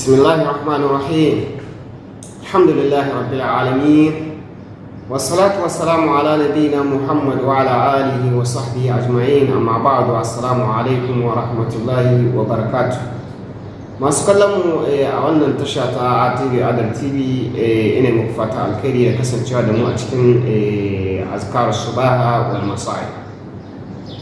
بسم الله الرحمن الرحيم الحمد لله رب العالمين والصلاة والسلام على نبينا محمد وعلى آله وصحبه أجمعين أما بعد السلام عليكم ورحمة الله وبركاته masu kallon mu a wannan tasha ta ATV Adal TV ina muku fata alkhairi da kasancewa da mu a cikin azkar subaha wal masa'i.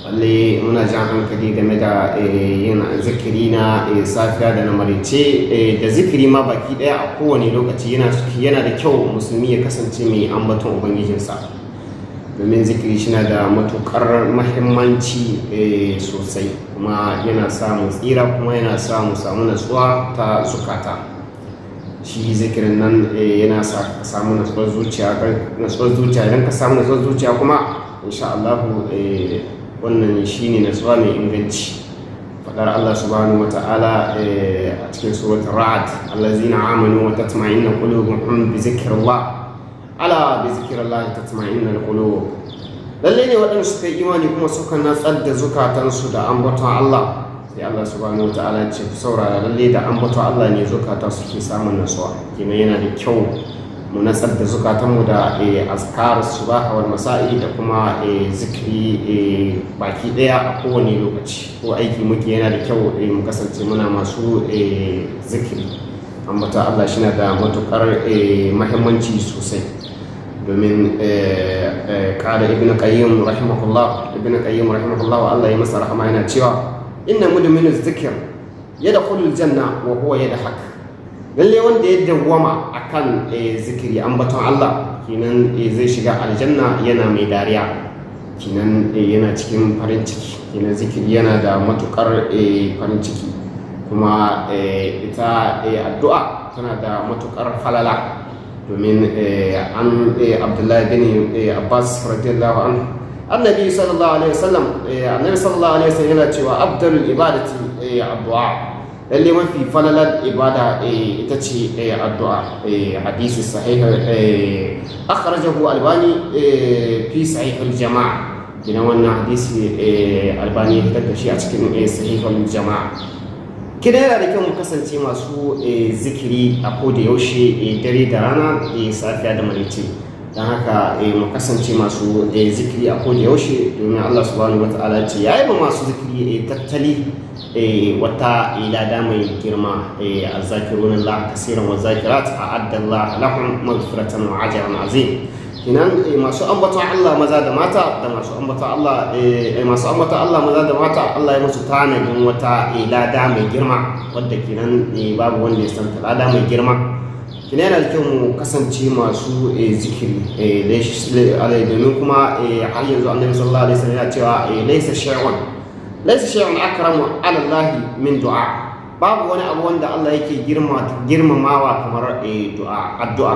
Lalle muna jan hankali game da yin zikiri na safiya da na maraice da zikiri ma baki daya a kowane lokaci yana da kyau musulmi ya kasance mai ambaton ubangijinsa, domin zikiri shi na da matukar mahimmanci sosai, kuma yana samu tsira, kuma yana samu natsuwa ta zukata. Shi zikirin nan yana sa ka samu natsuwar zuciya, idan ka samu natsuwar zuciya kuma insha Allah wannan shine natsuwa mai inganci. Fadar Allah subhanahu wata'ala a cikin suratul Ra'd, allazina amanu wa tatma'innu qulubuhum bi zikrillah, ala bi zikrillah tatma'innul qulub. Lalle ne waɗanda suka yi imani kuma suka natsar da zukatansu da ambaton Allah, sai Allah subhanahu wata'ala ce ku saurara, lalle da ambaton Allah ne zukata suke samun natsuwa. Kenan yana da kyau mu natsar da zukatanmu da azkar subaha wal masa'i da kuma zikiri baki daya a kowane lokaci ko aiki muke. Yana da kyau mu kasance muna masu zikiri. Ambata Allah shi na da matukar mahimmanci sosai, domin kada ibn qayyim rahimahullah Allah ya masa rahama yana cewa inna mudminu zikr yadkhulul janna wa huwa yadhak. Lalle wanda ya dawwama akan zikiri ambaton Allah kinan zai shiga aljanna yana mai dariya, kinan yana cikin farin ciki. Kinan zikiri yana da matukar farin ciki, kuma ita addu'a tana da matukar falala, domin an Abdullahi bin Abbas radiyallahu anhu annabi sallallahu alaihi wasallam yana cewa abdul ibadati addu'a. Lalle mafi falalar ibada ita ce addu'a. Hadisi sahih akhrajahu albani fi sahih al-jama'a. Kina wannan hadisi albani ya fitar da shi a cikin sahih al-jama'a. Kina yana da kyau mu kasance masu zikiri a koda yaushe, dare da rana, safiya da maraice. Don haka mu kasance masu zikiri a koda yaushe, domin Allah subhanahu wata'ala ce ya yi ma masu zikiri tattali wata lada mai girma. azzakirun Allah kasiran wa zakirat a'adda Allah lahum maghfiratan wa ajran azim. Kinan masu ambaton Allah maza da mata da masu ambaton Allah maza da mata, Allah ya musu tanadin wata lada mai girma, wadda kinan babu wanda ya san lada mai girma. Kina yana da kyau mu kasance masu zikiri domin kuma har yanzu annabi sallallahu alaihi wasallam ya cewa laisa shay'un akramu ala Allah min du'a. Babu wani abu wanda Allah yake girmamawa kamar addu'a.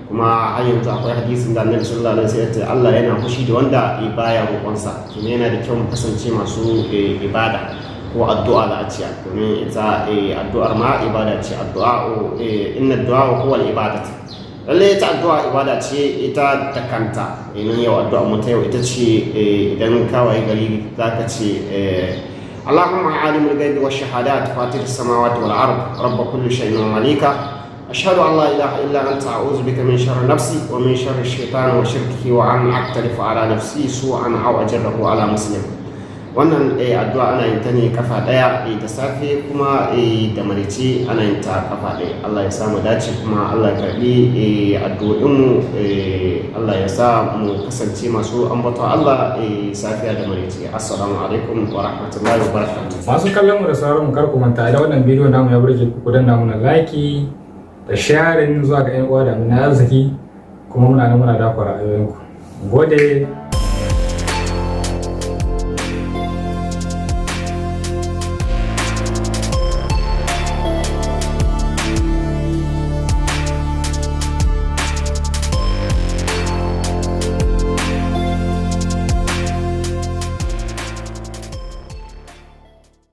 Kuma har yanzu akwai hadisin da annabi sallallahu alaihi wasallam ya ce Allah yana fushi da wanda baya roƙonsa. Kuma yana da kyau mu kasance masu ibada ko addu'a da a ciya, domin ita addu'ar ma ibada ce. Inna du'a huwa al-ibadatu. Lalle ita addu'a ibada ce ita ta kanta. Nan yau addu'a mu ta yau ita ce idan ka wayi gari zaka ce Allahumma alimul ghaibi wash shahadat fatir as-samawati wal ard rabb kulli shay'in wa malika ashhadu an la ilaha illa anta a'udhu bika min sharri nafsi wa min sharri ash-shaytani wa shirkihi wa an aqtarifa ala nafsi su'an aw ajrahu ala muslim. Wannan addu'a ana yin ta ne kafa daya da safe, kuma da marice ana yin ta kafa daya. Allah ya samu dace, kuma Allah ya karbi addu'o'inmu. Allah ya sa mu kasance masu ambaton Allah safiya da marice. Assalamu alaikum wa rahmatullahi wa barakatuh. Masu kallon mu da sauran mu, kar ku manta da wannan bidiyo namu ya burge ku, danna muna like da sharing zuwa ga ƴan uwa da mun arziki, kuma muna dakwa ra'ayoyinku. Gode.